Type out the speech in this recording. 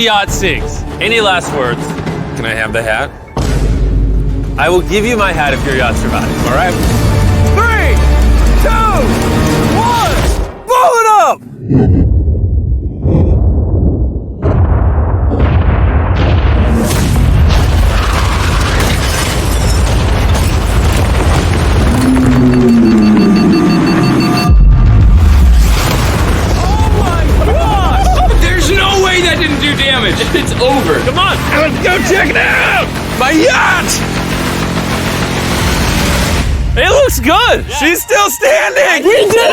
Yacht sinks. Any last words? Can I have the hat? I will give you my hat if your yacht survives, all right? 3, 2, 1, blow it up! It's over. Come on. Let's go check it out! My yacht! It looks good. She's still standing! We did it!